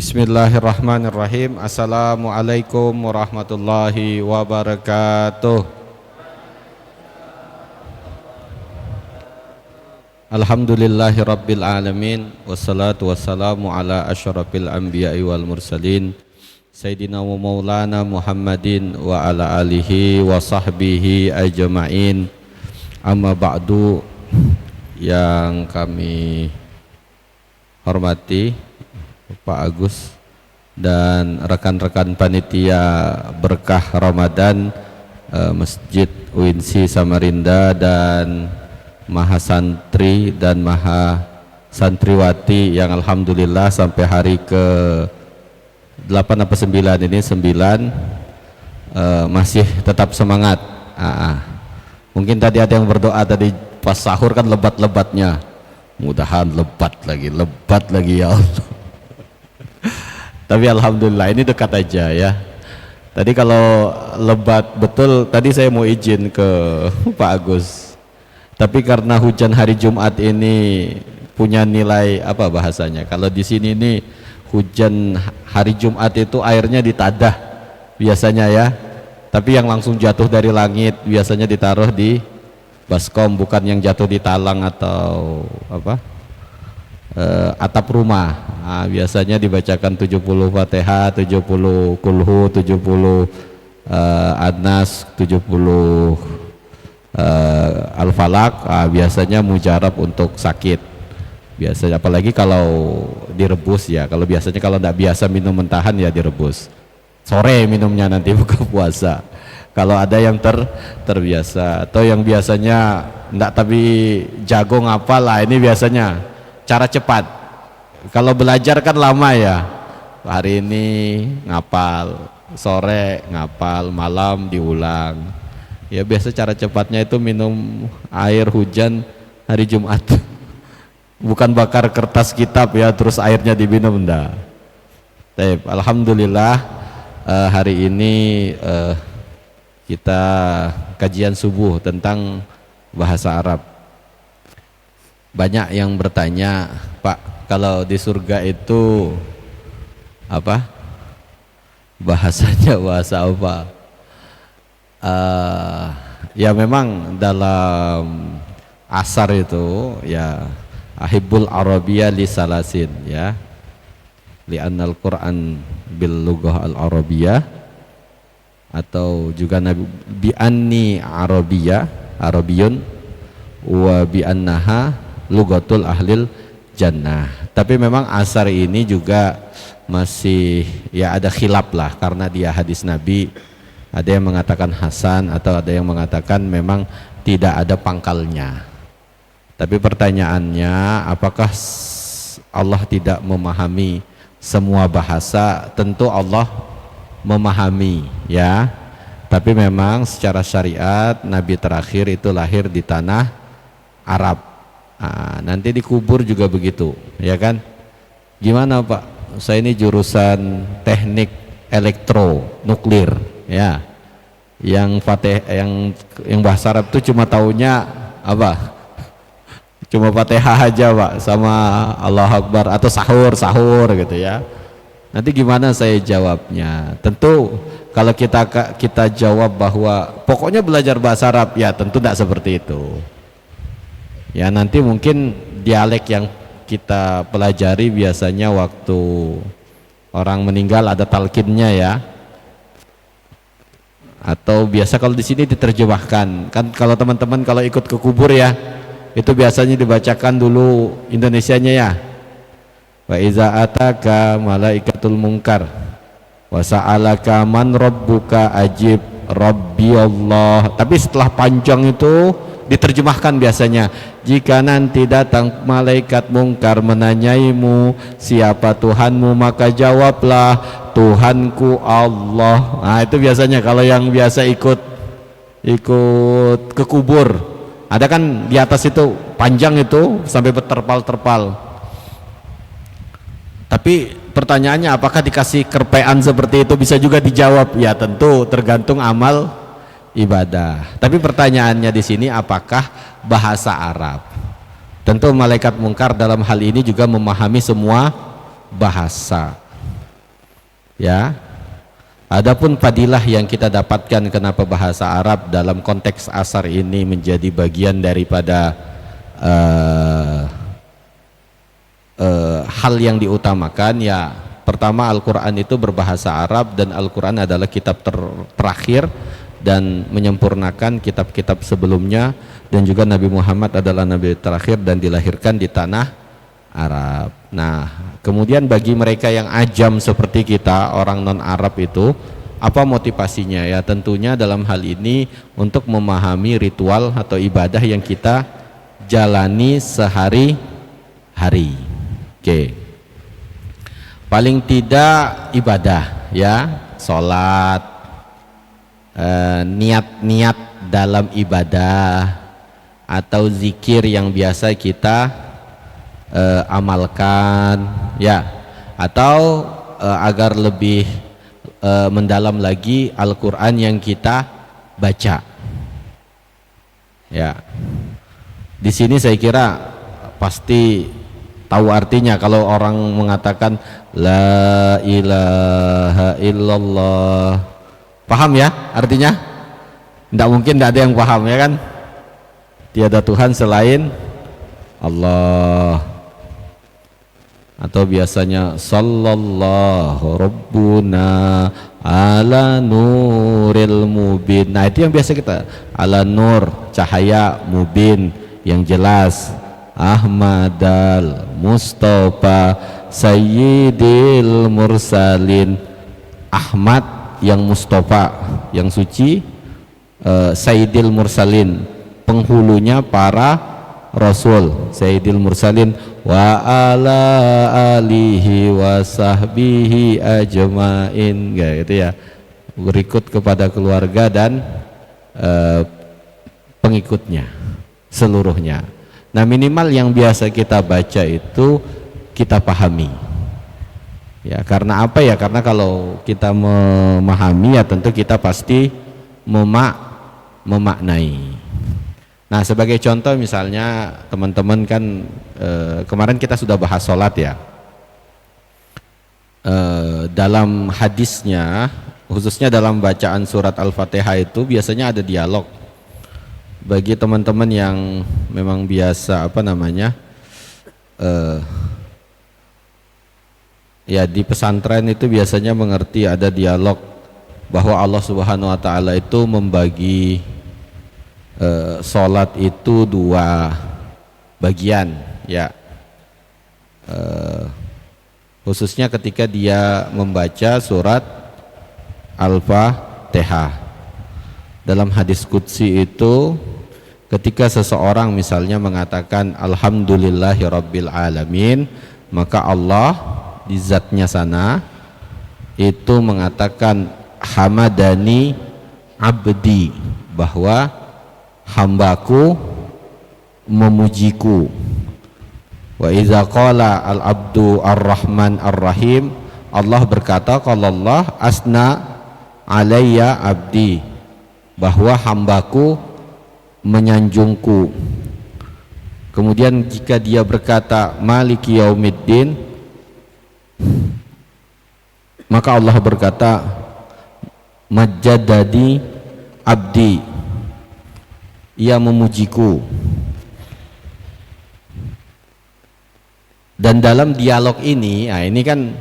Bismillahirrahmanirrahim. Assalamualaikum warahmatullahi wabarakatuh. Alhamdulillahirabbil alamin wassalatu wassalamu ala asyrafil anbiya'i wal mursalin Sayyidina wa maulana Muhammadin wa ala alihi wa sahbihi ajma'in. Amma ba'du. Yang kami hormati Pak Agus dan rekan-rekan panitia berkah Ramadan Masjid UINSI Samarinda dan Mahasantri dan Mahasantriwati yang alhamdulillah sampai hari ke 8 atau 9 ini 9 masih tetap semangat. Mungkin tadi ada yang berdoa tadi pas sahur kan lebat-lebatnya, mudahan lebat lagi ya Allah. Tapi alhamdulillah ini dekat aja ya. Tadi kalau lebat betul, tadi saya mau izin ke Pak Agus. Tapi karena hujan hari Jumat ini punya nilai apa bahasanya? Kalau di sini nih hujan hari Jumat itu airnya ditadah biasanya ya. Tapi yang langsung jatuh dari langit biasanya ditaruh di baskom, bukan yang jatuh di talang atau apa? Atap rumah. Biasanya dibacakan 70 Fatihah, 70 Kulhu, 70 Anas, 70 Al-Falaq. Biasanya mujarab untuk sakit. Biasanya apalagi kalau direbus ya. Kalau biasanya kalau tidak biasa minum mentahan ya direbus. Sore minumnya nanti buka puasa. Kalau ada yang terbiasa atau yang biasanya enggak tapi jago ngapal lah, ini biasanya cara cepat. Kalau belajar kan lama ya, hari ini ngapal, sore ngapal, malam diulang ya. Biasa cara cepatnya itu minum air hujan hari Jumat. Bukan bakar kertas kitab ya terus airnya diminum, enggak. Alhamdulillah hari ini kita kajian subuh tentang bahasa Arab. Banyak yang bertanya, Pak, kalau di surga itu apa bahasanya, bahasa apa? Ya memang dalam asar itu ya ahibbul arabiyya li salasin ya, li'annal Qur'an bil lughah al arabiyyah, atau juga nabi bi anni arabiyun wa bi annaha lugatul ahlil jannah. Tapi memang asar ini juga masih ya ada khilaf lah, karena dia hadis Nabi. Ada yang mengatakan hasan atau ada yang mengatakan memang tidak ada pangkalnya. Tapi pertanyaannya, apakah Allah tidak memahami semua bahasa? Tentu Allah memahami ya. Tapi memang secara syariat Nabi terakhir itu lahir di tanah Arab. Nanti dikubur juga begitu ya kan. Gimana Pak, saya ini jurusan teknik elektro nuklir ya, yang bahasa Arab itu cuma taunya apa, cuma Fatihah aja Pak, sama Allahu Akbar atau sahur gitu ya. Nanti gimana saya jawabnya? Tentu kalau kita jawab bahwa pokoknya belajar bahasa Arab ya, tentu tidak seperti itu ya. Nanti mungkin dialek yang kita pelajari biasanya waktu orang meninggal ada talqinnya ya, atau biasa kalau di sini diterjemahkan kan. Kalau teman-teman kalau ikut ke kubur ya, itu biasanya dibacakan dulu Indonesianya ya, wa iza ataka malaikatul munkar wa sa'alaka man rabbuka ajib rabbi Allah. Tapi setelah panjang itu diterjemahkan biasanya, jika nanti datang malaikat mungkar menanyaimu siapa Tuhanmu, maka jawablah Tuhanku Allah. Itu biasanya kalau yang biasa ikut ke kubur, ada kan di atas itu panjang itu sampai berterpal-terpal. Tapi pertanyaannya, apakah dikasih kerpean seperti itu bisa juga dijawab? Ya tentu tergantung amal ibadah. Tapi pertanyaannya di sini, apakah bahasa Arab? Tentu malaikat mungkar dalam hal ini juga memahami semua bahasa. Ya. Adapun fadilah yang kita dapatkan kenapa bahasa Arab dalam konteks asar ini menjadi bagian daripada hal yang diutamakan, ya pertama Al-Quran itu berbahasa Arab dan Al-Quran adalah kitab terakhir dan menyempurnakan kitab-kitab sebelumnya, dan juga Nabi Muhammad adalah Nabi terakhir dan dilahirkan di tanah Arab. Nah, kemudian bagi mereka yang ajam seperti kita, orang non-Arab itu, apa motivasinya? Ya tentunya dalam hal ini untuk memahami ritual atau ibadah yang kita jalani sehari-hari. Oke. Paling tidak ibadah, ya, sholat, niat-niat dalam ibadah atau zikir yang biasa kita amalkan, ya, atau agar lebih mendalam lagi Al-Quran yang kita baca. Ya, di sini saya kira pasti tahu artinya kalau orang mengatakan la ilaha illallah. Paham ya artinya? Tidak mungkin tidak ada yang paham, ya kan? Tiada Tuhan selain Allah. Atau biasanya sallallahu rabbuna ala nuril mubin. Nah itu yang biasa kita, ala nur, cahaya, mubin, yang jelas, Ahmadal Mustafa Sayyidil Mursalin. Ahmad yang Mustafa, yang suci, Sayyidil Mursalin, penghulunya para Rasul, Sayyidil Mursalin, wa ala alihi wa sahbihi ajmain, gitu ya, berikut kepada keluarga dan pengikutnya seluruhnya. Nah minimal yang biasa kita baca itu kita pahami, ya, karena apa ya, karena kalau kita memahami ya tentu kita pasti memaknai. Nah sebagai contoh misalnya teman-teman kan kemarin kita sudah bahas sholat ya, dalam hadisnya khususnya dalam bacaan surat Al-Fatihah itu biasanya ada dialog. Bagi teman-teman yang memang biasa ya di pesantren itu biasanya mengerti ada dialog bahwa Allah Subhanahu wa taala itu membagi sholat itu dua bagian, ya, khususnya ketika dia membaca surat Al-Fatihah. Dalam hadis qudsi itu ketika seseorang misalnya mengatakan alhamdulillahi rabbil alamin, maka Allah di zatnya sana itu mengatakan hamadani abdi, bahwa hambaku memujiku. Wa iza qala al abdu ar-rahman ar-rahim, Allah berkata, kalau Allah asna alayya abdi, bahwa hambaku menyanjungku. Kemudian jika dia berkata maliki yaumiddin, maka Allah berkata majjadani abdi, ia memujiku. Dan dalam dialog ini, nah ini kan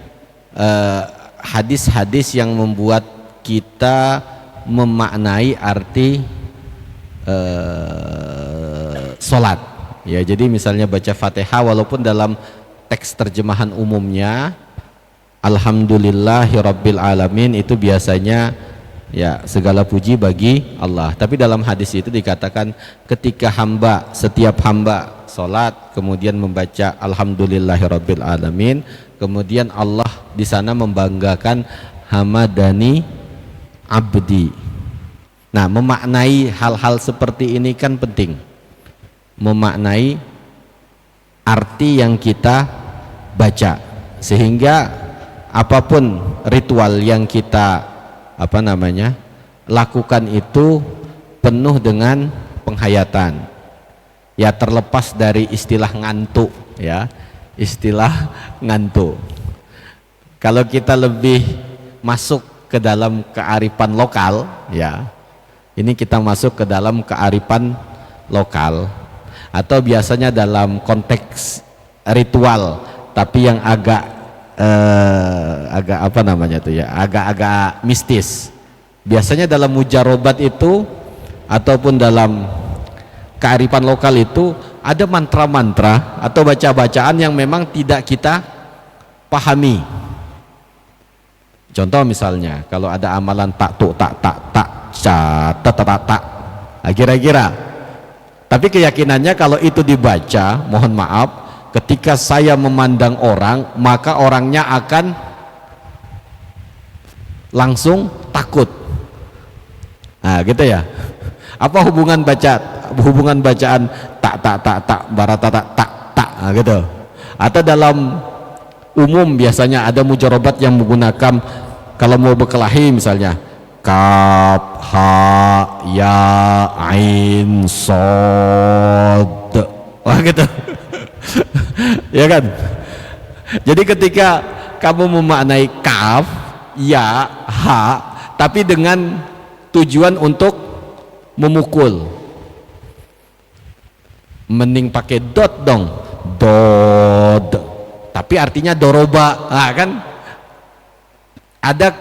hadis-hadis yang membuat kita memaknai arti sholat, ya. Jadi misalnya baca Fatihah, walaupun dalam teks terjemahan umumnya alhamdulillahirabbil alamin itu biasanya ya segala puji bagi Allah, tapi dalam hadis itu dikatakan ketika setiap hamba sholat kemudian membaca alhamdulillahirabbil alamin, kemudian Allah di sana membanggakan hamadani abdi. Nah memaknai hal-hal seperti ini kan penting, memaknai arti yang kita baca, sehingga apapun ritual yang kita lakukan itu penuh dengan penghayatan, ya, terlepas dari istilah ngantuk, ya, istilah ngantuk. Kalau kita lebih masuk ke dalam kearifan lokal, ya. Ini kita masuk ke dalam kearifan lokal, atau biasanya dalam konteks ritual, tapi yang agak apa namanya itu ya, agak-agak mistis. Biasanya dalam mujarobat itu ataupun dalam kearifan lokal itu ada mantra-mantra atau baca-bacaan yang memang tidak kita pahami. Contoh misalnya kalau ada amalan tak tuk tak tak tak tak, kira-kira. Tapi keyakinannya kalau itu dibaca, mohon maaf, ketika saya memandang orang, maka orangnya akan langsung takut. Nah, gitu ya. Apa hubungan bacaan tak barata tak nah, gitu. Atau dalam umum biasanya ada mujarobat yang menggunakan, kalau mau berkelahi misalnya kaf ha ya ain sod, wah gitu. Ya kan. Jadi ketika kamu memaknai kaf ya ha tapi dengan tujuan untuk memukul, mending pakai dot dong, dod, tapi artinya doroba. Nah, kan ada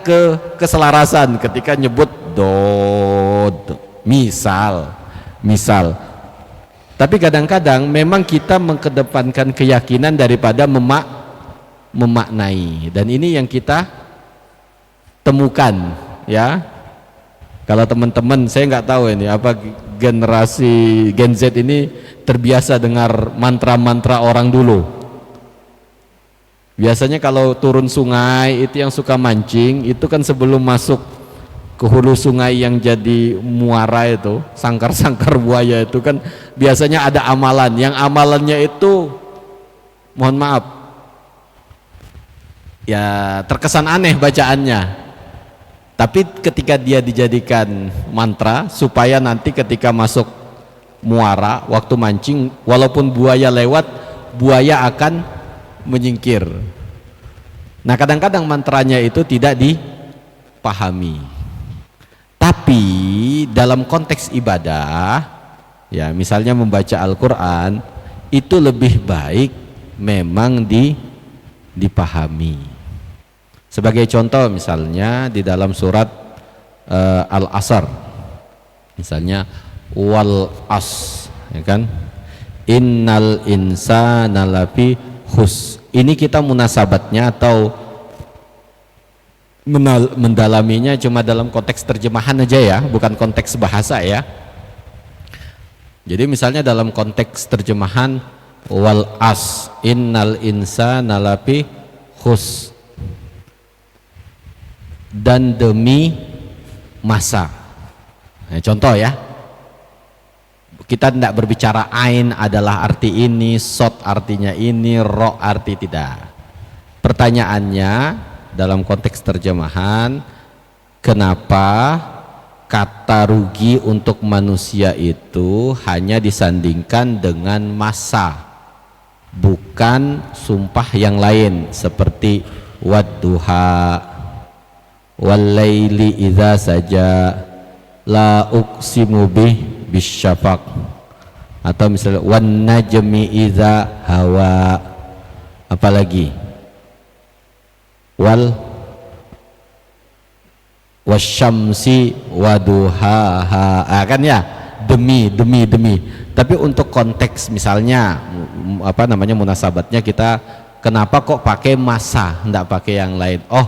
keselarasan ketika nyebut dod, misal. Tapi kadang-kadang memang kita mengedepankan keyakinan daripada memaknai, dan ini yang kita temukan, ya. Kalau teman-teman, saya nggak tahu ini apa generasi Gen Z ini terbiasa dengar mantra-mantra orang dulu. Biasanya kalau turun sungai itu yang suka mancing, itu kan sebelum masuk ke hulu sungai yang jadi muara itu, sangkar-sangkar buaya itu kan biasanya ada amalan. Yang amalannya itu, mohon maaf, ya terkesan aneh bacaannya. Tapi ketika dia dijadikan mantra supaya nanti ketika masuk muara waktu mancing, walaupun buaya lewat, buaya akan menyingkir. Nah, kadang-kadang mantranya itu tidak dipahami. Tapi dalam konteks ibadah, ya misalnya membaca Al-Quran, itu lebih baik memang dipahami. Sebagai contoh misalnya di dalam surat Al-Asr, misalnya wal as, ya kan, innal insana lafi khus. Ini kita munasabatnya atau mendalaminya cuma dalam konteks terjemahan aja ya, bukan konteks bahasa ya. Jadi misalnya dalam konteks terjemahan wal as innal insana lafi khus, dan demi masa. Nah, contoh ya, kita tidak berbicara ain adalah arti ini, sod artinya ini, ro arti tidak. Pertanyaannya dalam konteks terjemahan, kenapa kata rugi untuk manusia itu hanya disandingkan dengan masa, bukan sumpah yang lain seperti wadduha, walaili idza saja, la uqsimu bisyafaq, atau misalnya wan najmi idza hawa, apalagi wasyamsi waduhaha, kan ya, demi. Tapi untuk konteks misalnya apa namanya munasabatnya, kita kenapa kok pakai masa, enggak pakai yang lain? Oh,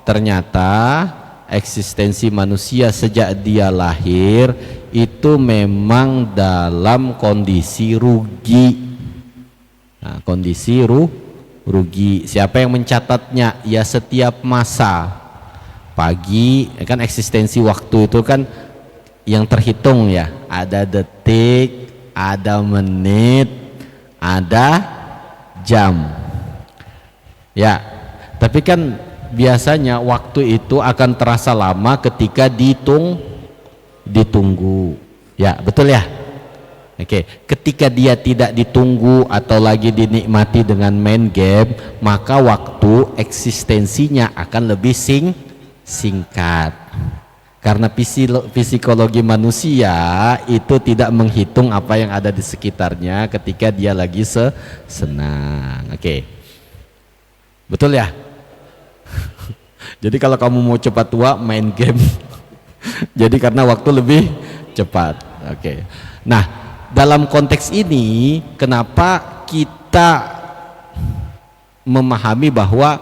ternyata eksistensi manusia sejak dia lahir itu memang dalam kondisi rugi. Nah, kondisi rugi. Siapa yang mencatatnya? Ya setiap masa. Pagi, kan eksistensi waktu itu kan yang terhitung ya. Ada detik, ada menit, ada jam. Ya, tapi kan biasanya waktu itu akan terasa lama ketika ditunggu. Ya, betul ya? Oke, ketika dia tidak ditunggu atau lagi dinikmati dengan main game, maka waktu eksistensinya akan lebih singkat. Karena psikologi manusia itu tidak menghitung apa yang ada di sekitarnya ketika dia lagi senang. Oke. Betul ya? Jadi kalau kamu mau cepat tua, main game. Jadi karena waktu lebih cepat. Oke. Nah, dalam konteks ini kenapa kita memahami bahwa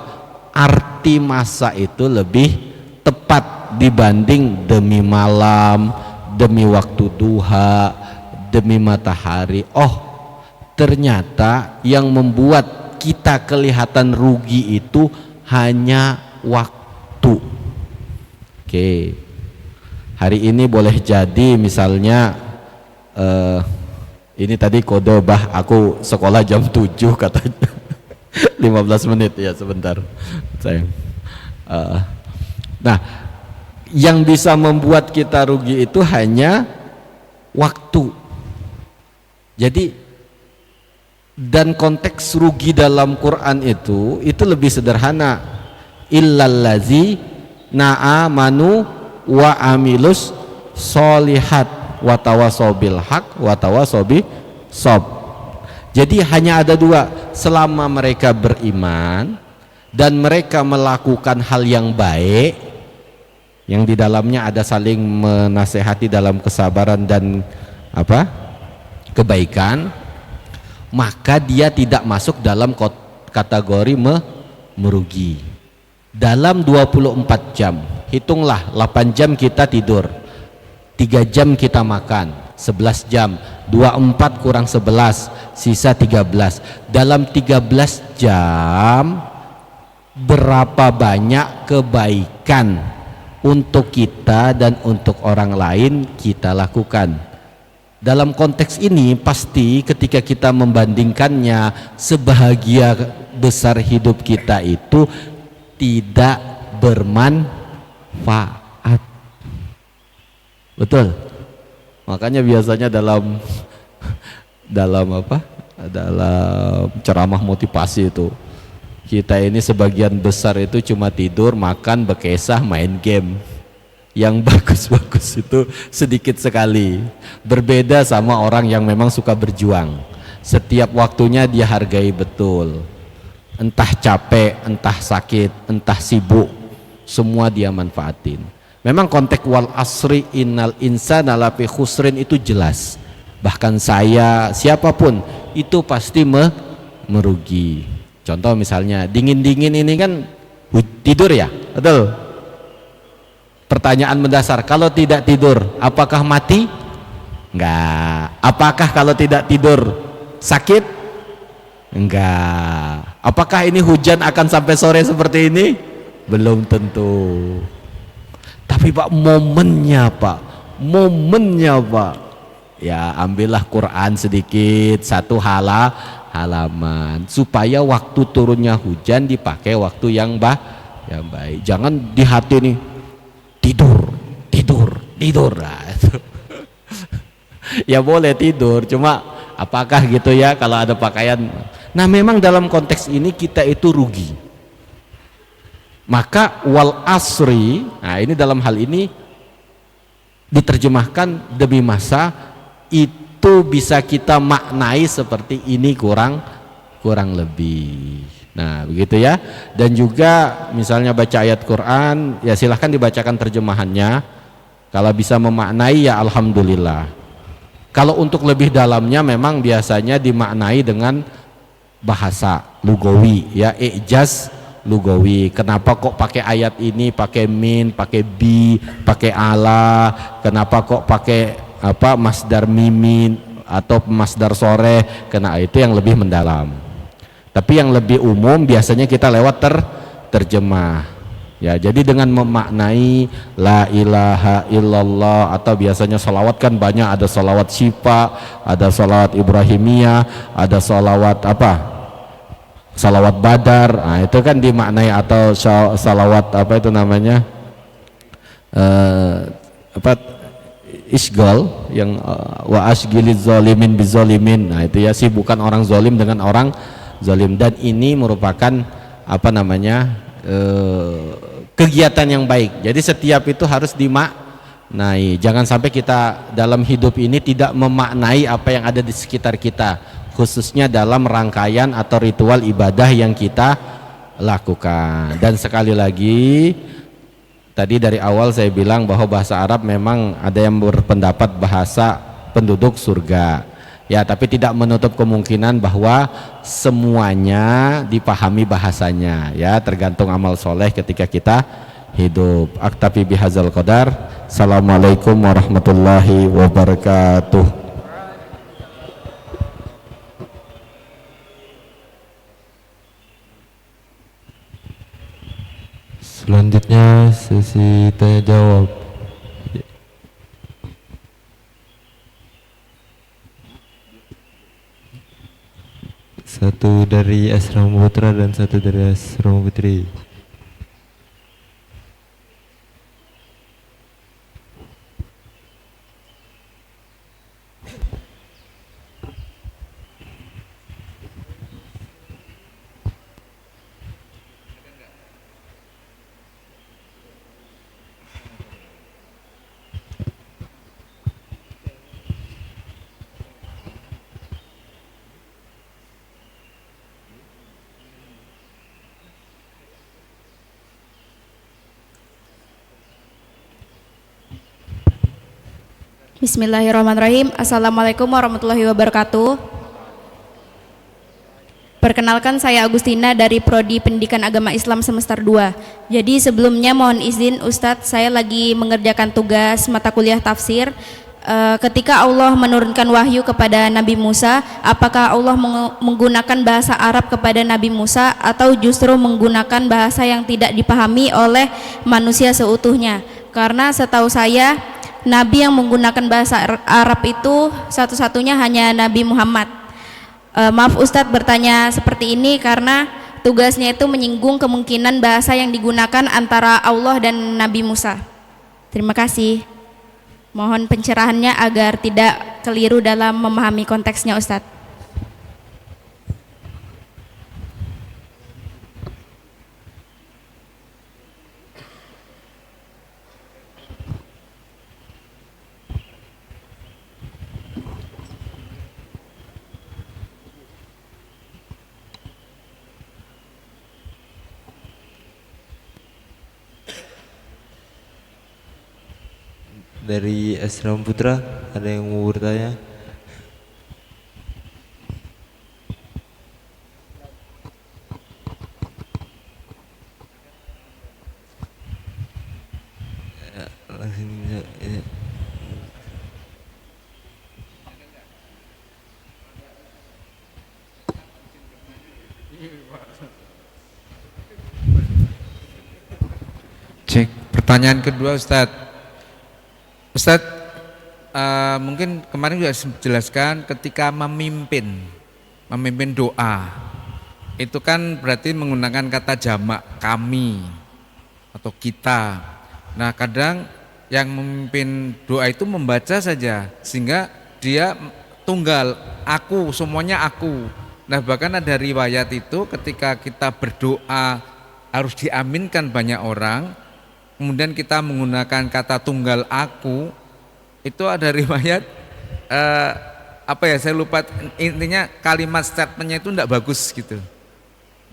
arti masa itu lebih tepat dibanding demi malam, demi waktu duha, demi matahari. Oh, ternyata yang membuat kita kelihatan rugi itu hanya waktu. Oke. Hari ini boleh jadi misalnya ini tadi kode aku sekolah jam 7 katanya. 15 menit ya, sebentar sayang. Nah, yang bisa membuat kita rugi itu hanya waktu. Jadi dan konteks rugi dalam Quran itu lebih sederhana. Illallazi na'amanu wa amilus solihat wa tawasaw bil haq wa tawasaw bis sabr. Jadi hanya ada dua, selama mereka beriman dan mereka melakukan hal yang baik, yang di dalamnya ada saling menasehati dalam kesabaran dan kebaikan, maka dia tidak masuk dalam kategori merugi. Dalam 24 jam, hitunglah 8 jam kita tidur, 3 jam kita makan, 11 jam, 24 kurang 11, sisa 13. Dalam 13 jam berapa banyak kebaikan untuk kita dan untuk orang lain kita lakukan. Dalam konteks ini pasti ketika kita membandingkannya, sebahagia besar hidup kita itu tidak bermanfaat. Betul? Makanya biasanya dalam ceramah motivasi itu, kita ini sebagian besar itu cuma tidur, makan, bekesah, main game. Yang bagus-bagus itu sedikit sekali. Berbeda sama orang yang memang suka berjuang. Setiap waktunya dia hargai betul. Entah capek, entah sakit, entah sibuk, semua dia manfaatin. Memang konteks wal asri innal insana lafi khusrin itu jelas. Bahkan saya, siapapun itu pasti merugi. Contoh misalnya dingin-dingin ini kan tidur ya, betul? Pertanyaan mendasar, kalau tidak tidur apakah mati? Enggak. Apakah kalau tidak tidur sakit? Enggak. Apakah ini hujan akan sampai sore seperti ini? Belum tentu. Tapi Pak, momennya Pak, ya ambillah Quran sedikit, satu halaman, supaya waktu turunnya hujan dipakai waktu yang baik. Jangan di hati nih tidur. Nah, itu. Ya boleh tidur, cuma apakah gitu ya kalau ada pakaian. Nah, memang dalam konteks ini kita itu rugi. Maka wal asri, nah ini dalam hal ini diterjemahkan demi masa, itu bisa kita maknai seperti ini kurang lebih. Nah begitu ya. Dan juga misalnya baca ayat Quran, ya silahkan dibacakan terjemahannya. Kalau bisa memaknai ya alhamdulillah. Kalau untuk lebih dalamnya memang biasanya dimaknai dengan bahasa lugawi ya, ijaz lugawi. Kenapa kok pakai ayat ini pakai min, pakai bi, pakai ala? Kenapa kok pakai masdar mimin atau masdar sore? Karena itu yang lebih mendalam. Tapi yang lebih umum biasanya kita lewat terjemah. Ya, jadi dengan memaknai la ilaha illallah, atau biasanya salawat kan banyak, ada salawat syifa, ada salawat ibrahimiyah, ada salawat salawat badar. Nah, itu kan dimaknai, atau salawat isgal yang wa asgiliz zalimin bizalimin. Nah, itu ya, sibukkan orang zalim dengan orang zalim. Dan ini merupakan kegiatan yang baik. Jadi setiap itu harus dimaknai. Jangan sampai kita dalam hidup ini tidak memaknai apa yang ada di sekitar kita, khususnya dalam rangkaian atau ritual ibadah yang kita lakukan. Dan sekali lagi, tadi dari awal saya bilang bahwa bahasa Arab memang ada yang berpendapat bahasa penduduk surga, ya, tapi tidak menutup kemungkinan bahwa semuanya dipahami bahasanya, ya, tergantung amal soleh ketika kita hidup. Aktafi bihadzal qadar. Assalamualaikum warahmatullahi wabarakatuh. Selanjutnya sesi tanya jawab. Satu dari Asrama Putra dan satu dari Asrama Putri. Bismillahirrahmanirrahim. Assalamualaikum warahmatullahi wabarakatuh. Perkenalkan, saya Agustina dari Prodi Pendidikan Agama Islam Semester 2. Jadi sebelumnya mohon izin Ustadz, saya lagi mengerjakan tugas mata kuliah tafsir. Ketika Allah menurunkan wahyu kepada Nabi Musa, apakah Allah menggunakan bahasa Arab kepada Nabi Musa atau justru menggunakan bahasa yang tidak dipahami oleh manusia seutuhnya? Karena setahu saya Nabi yang menggunakan bahasa Arab itu satu-satunya hanya Nabi Muhammad. Maaf Ustadz bertanya seperti ini karena tugasnya itu menyinggung kemungkinan bahasa yang digunakan antara Allah dan Nabi Musa. Terima kasih. Mohon pencerahannya agar tidak keliru dalam memahami konteksnya Ustadz. Dari Asrama Putra, ada yang mau bertanya? Ya, langsung ya. Cek, pertanyaan kedua Ustadz. Ustadz, mungkin kemarin sudah jelaskan ketika memimpin doa, itu kan berarti menggunakan kata jamak, kami atau kita. Nah kadang yang memimpin doa itu membaca saja sehingga dia tunggal, aku, semuanya aku. Nah bahkan ada riwayat itu ketika kita berdoa harus diaminkan banyak orang, kemudian kita menggunakan kata tunggal aku, itu ada riwayat saya lupa intinya, kalimat statementnya itu tidak bagus gitu.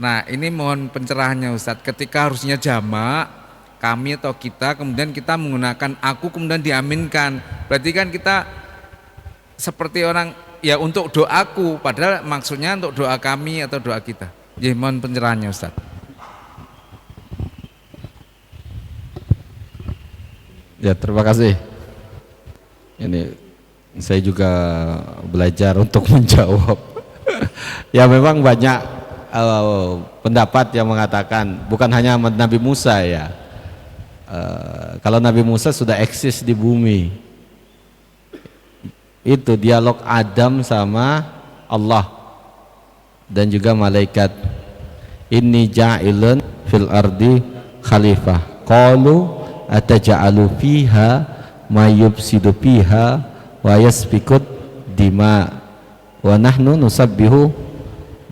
Nah ini mohon pencerahannya Ustadz, ketika harusnya jamak, kami atau kita, kemudian kita menggunakan aku kemudian diaminkan, berarti kan kita seperti orang ya untuk doaku, padahal maksudnya untuk doa kami atau doa kita. Jadi mohon pencerahannya Ustadz. Ya, terima kasih. Ini saya juga belajar untuk menjawab. Ya memang banyak pendapat yang mengatakan bukan hanya Nabi Musa ya. Kalau Nabi Musa sudah eksis di bumi, itu dialog Adam sama Allah dan juga malaikat. Inni ja'ilun fil ardi khalifah. Qalu ataja'alu fiha mayubsidu fiha wa yasfikut dima wa nahnu nusabbihu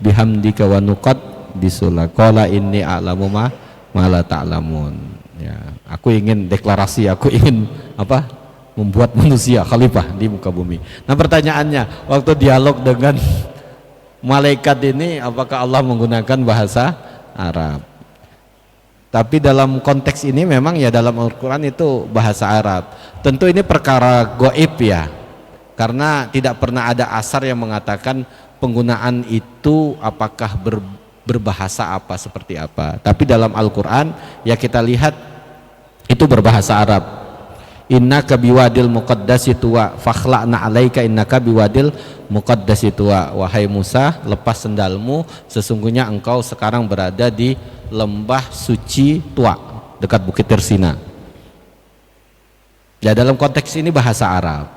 bihamdika wa nuqaddisula qala inni a'lamu ma la ta'lamun. Aku ingin deklarasi, aku ingin apa? Membuat manusia khalifah di muka bumi. Nah, pertanyaannya, waktu dialog dengan malaikat ini apakah Allah menggunakan bahasa Arab? Tapi dalam konteks ini memang ya dalam Al-Quran itu bahasa Arab. Tentu ini perkara goib ya, karena tidak pernah ada asar yang mengatakan penggunaan itu apakah berbahasa apa seperti apa. Tapi dalam Al-Quran ya kita lihat itu berbahasa Arab. Innaka biwadil muqaddasi tuwa fakhla'na alaika innaka biwadil muqaddasi tuwa. Wahai Musa, lepas sendalmu, sesungguhnya engkau sekarang berada di lembah suci Tua dekat Bukit Tersina. Ya, dalam konteks ini bahasa Arab.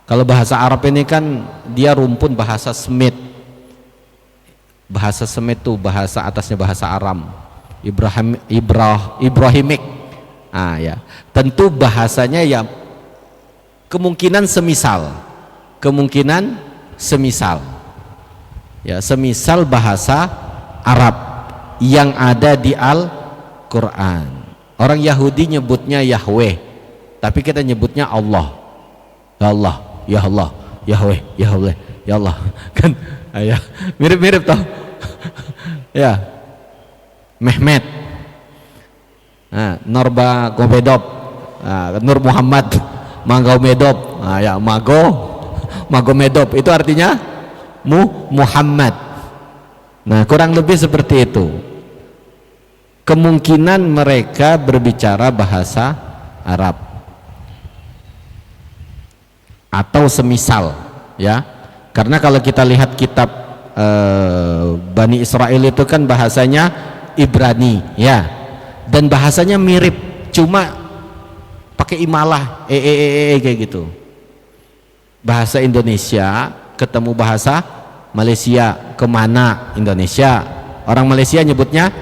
Kalau bahasa Arab ini kan dia rumpun bahasa Semit. Bahasa Semit itu bahasa atasnya bahasa Aram, Ibrahimik. Ah ya, tentu bahasanya ya kemungkinan semisal ya, semisal bahasa Arab yang ada di Al-Quran. Orang Yahudi nyebutnya Yahweh, tapi kita nyebutnya Allah. Ya Allah, ya Allah, Yahweh, Yahweh, ya Allah. Kan ya, mirip-mirip toh. Ya, Mehmet, Norba Gomedop, Nur Muhammad Magomedop, ya Magomedop itu artinya Muhammad. Nah, kurang lebih seperti itu. Kemungkinan mereka berbicara bahasa Arab atau semisal, ya. Karena kalau kita lihat kitab Bani Israel itu kan bahasanya Ibrani, ya. Dan bahasanya mirip, cuma pakai imalah kayak gitu. Bahasa Indonesia ketemu bahasa Malaysia, kemana Indonesia, orang Malaysia nyebutnya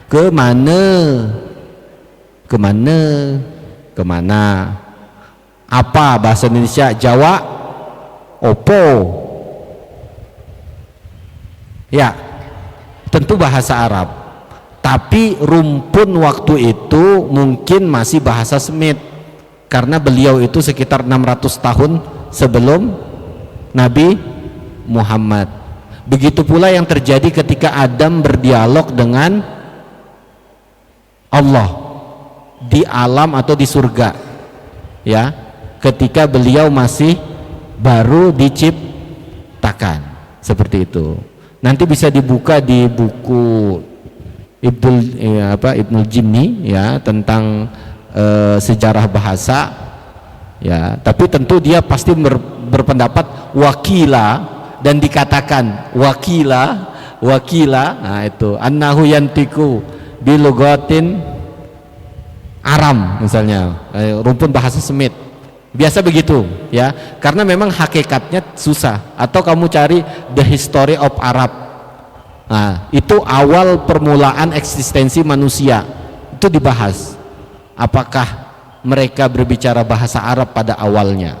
kemana, apa bahasa Indonesia, Jawa opo, ya tentu bahasa Arab. Tapi rumpun waktu itu mungkin masih bahasa Semit, karena beliau itu sekitar 600 tahun sebelum Nabi Muhammad. Begitu pula yang terjadi ketika Adam berdialog dengan Allah di alam atau di surga, ya, ketika beliau masih baru diciptakan, seperti itu. Nanti bisa dibuka di buku Ibnul Jimni, ya, tentang sejarah bahasa, ya. Tapi tentu dia pasti berpendapat wakila, dan dikatakan wakila, nah itu annahu yantiku bilugatin Aram misalnya, rumpun bahasa Semit, biasa begitu, ya, karena memang hakikatnya susah. Atau kamu cari The History of Arab. Nah, itu awal permulaan eksistensi manusia, itu dibahas. Apakah mereka berbicara bahasa Arab pada awalnya?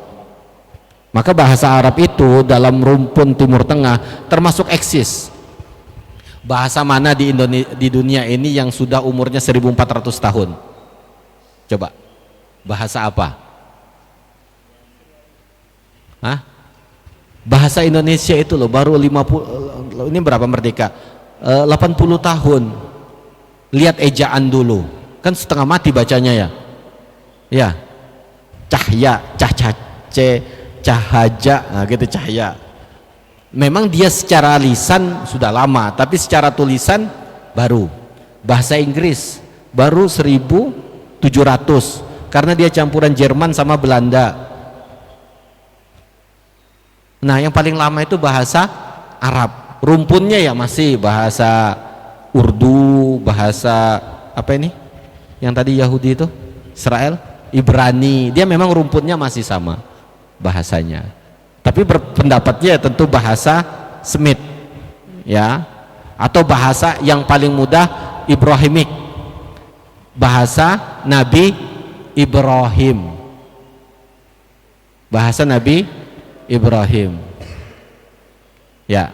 Maka bahasa Arab itu dalam rumpun Timur Tengah termasuk eksis. Bahasa mana di dunia ini yang sudah umurnya 1400 tahun? Coba, bahasa apa? Hah? Bahasa Indonesia itu loh baru 50, ini berapa merdeka? 80 tahun. Lihat ejaan dulu, kan setengah mati bacanya ya. Ya, cahya, cahaja, nah gitu, cahya. Memang dia secara lisan sudah lama, tapi secara tulisan baru. Bahasa Inggris baru 1700, karena dia campuran Jerman sama Belanda. Nah, yang paling lama itu bahasa Arab. Rumpunnya ya masih bahasa Urdu, bahasa apa ini? Yang tadi Yahudi itu, Israel, Ibrani. Dia memang rumpunnya masih sama bahasanya. Tapi berpendapatnya tentu bahasa Semit, ya, atau bahasa yang paling mudah Ibrahimik, bahasa Nabi Ibrahim, bahasa Nabi Ibrahim, ya.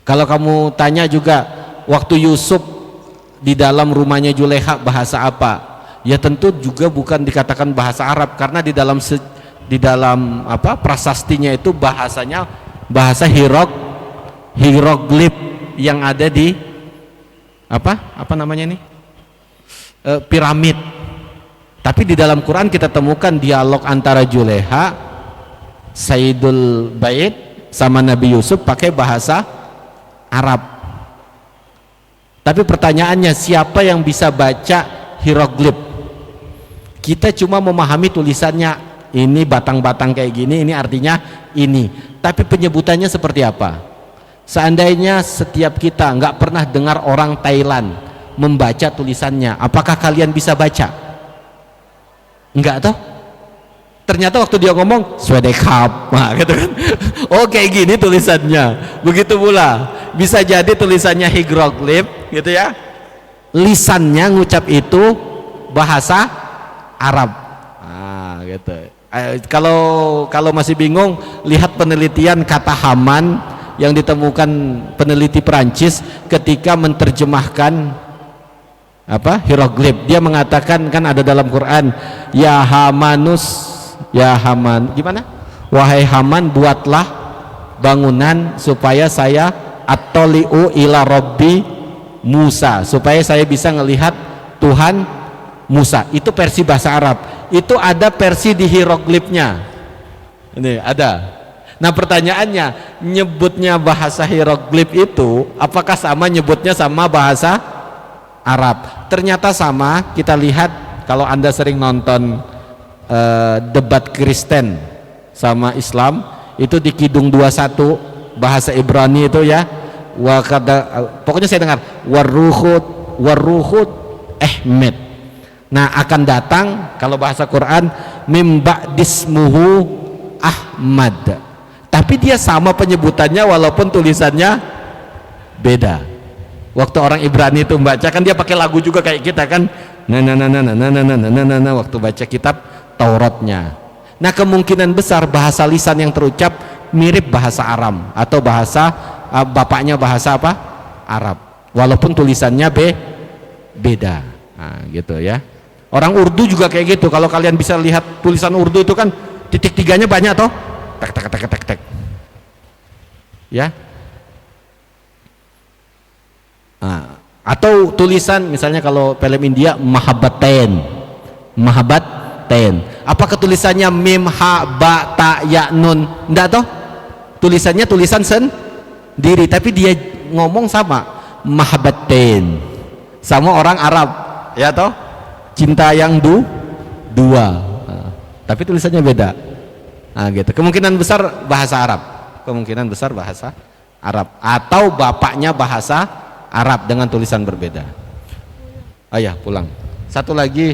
Kalau kamu tanya juga waktu Yusuf di dalam rumahnya Juleha bahasa apa? Ya tentu juga bukan dikatakan bahasa Arab, karena di dalam prasastinya itu bahasanya bahasa hieroglif yang ada di apa namanya ini, piramid. Tapi di dalam Quran kita temukan dialog antara Juleha, Sayyidul Bait sama Nabi Yusuf pakai bahasa Arab. Tapi pertanyaannya, siapa yang bisa baca hieroglif? Kita cuma memahami tulisannya, ini batang-batang kayak gini, ini artinya ini. Tapi penyebutannya seperti apa? Seandainya setiap kita nggak pernah dengar orang Thailand membaca tulisannya, apakah kalian bisa baca? Enggak toh? Ternyata waktu dia ngomong Swedekap, nah, gitu kan. Oh kayak gini tulisannya. Begitu pula bisa jadi tulisannya hieroglif gitu ya. Lisannya ngucap itu bahasa Arab. Nah, gitu. Kalau masih bingung, lihat penelitian kata Haman yang ditemukan peneliti Perancis ketika menerjemahkan hieroglif. Dia mengatakan, kan ada dalam Quran, ya Haman, gimana? Wahai Haman, buatlah bangunan supaya saya at-toli'u ila Rabbi Musa, supaya saya bisa melihat Tuhan Musa. Itu versi bahasa Arab. Itu ada versi di hieroglifnya. Ini ada. Nah pertanyaannya, nyebutnya bahasa hieroglif itu apakah sama nyebutnya sama bahasa Arab? Ternyata sama. Kita lihat kalau Anda sering nonton debat Kristen sama Islam, itu di Kidung 21 bahasa Ibrani itu ya, pokoknya saya dengar waruhut ehmed. Nah akan datang, kalau bahasa Quran, mimba dismuhu Ahmad, tapi dia sama penyebutannya walaupun tulisannya beda. Waktu orang Ibrani itu membaca, kan dia pakai lagu juga kayak kita kan, waktu baca kitab Tauratnya. Nah kemungkinan besar bahasa lisan yang terucap mirip bahasa Aram atau bahasa bapaknya bahasa apa? Arab, walaupun tulisannya beda. Nah, gitu ya. Orang Urdu juga kayak gitu. Kalau kalian bisa lihat tulisan Urdu itu kan titik tiganya banyak toh, tek tek tek tek tek ya. Nah, atau tulisan misalnya kalau film India Mahabbaten, apakah tulisannya mim ha ba ta ya nun? Enggak toh, tulisannya tulisan sendiri, tapi dia ngomong sama Mahabbaten, sama orang Arab ya toh, cinta yang dua. Nah, tapi tulisannya beda. Nah, gitu. Kemungkinan besar bahasa Arab atau bapaknya bahasa Arab dengan tulisan berbeda. Ayah pulang. Satu lagi,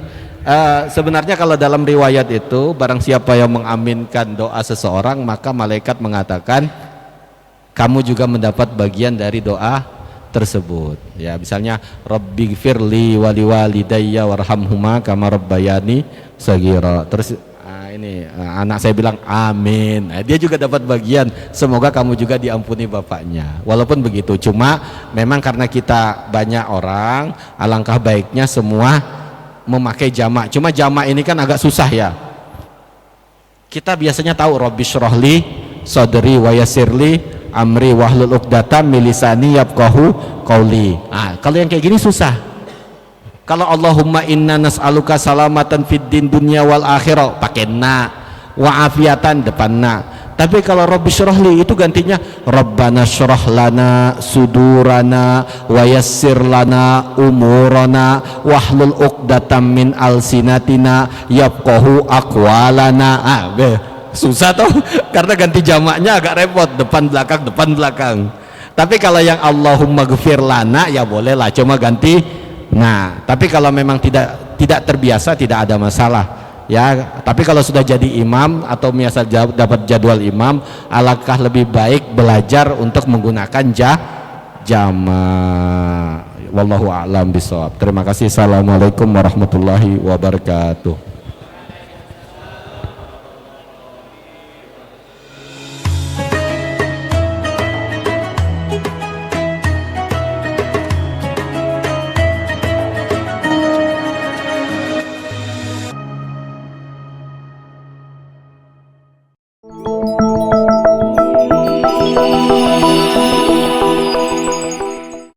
sebenarnya kalau dalam riwayat itu, barang siapa yang mengaminkan doa seseorang, maka malaikat mengatakan kamu juga mendapat bagian dari doa tersebut. Ya, misalnya Rabbighfirli wa liwalidayya warhamhuma kama rabbayani shaghira. Terus anak saya bilang amin. Nah, dia juga dapat bagian, semoga kamu juga diampuni bapaknya. Walaupun begitu, cuma memang karena kita banyak orang, alangkah baiknya semua memakai jamak. Cuma jamak ini kan agak susah ya. Kita biasanya tahu Rabbishrahli sadri wa yassirli amri wahlul 'uqdatam min lisani yafqahu qauli. Nah, kalau yang kayak gini susah. Kalau Allahumma inna nas'aluka salamatan fid din dunya wal akhirah pakai na, wa afiatan depan na. Tapi kalau Rabbi syrahli itu gantinya Rabbana syrah lana sudurana wa yassir lana umurana wahlul 'uqdatam min alsinatina yafqahu aqwalana. Susah toh karena ganti jamaknya agak repot, depan belakang. Tapi kalau yang Allahumma ghfir lana ya boleh lah, cuma ganti. Nah, tapi kalau memang tidak terbiasa tidak ada masalah ya. Tapi kalau sudah jadi imam atau biasa dapat jadwal imam, alangkah lebih baik belajar untuk menggunakan jamak. Wallahu a'lam bishawab. Terima kasih. Assalamualaikum warahmatullahi wabarakatuh.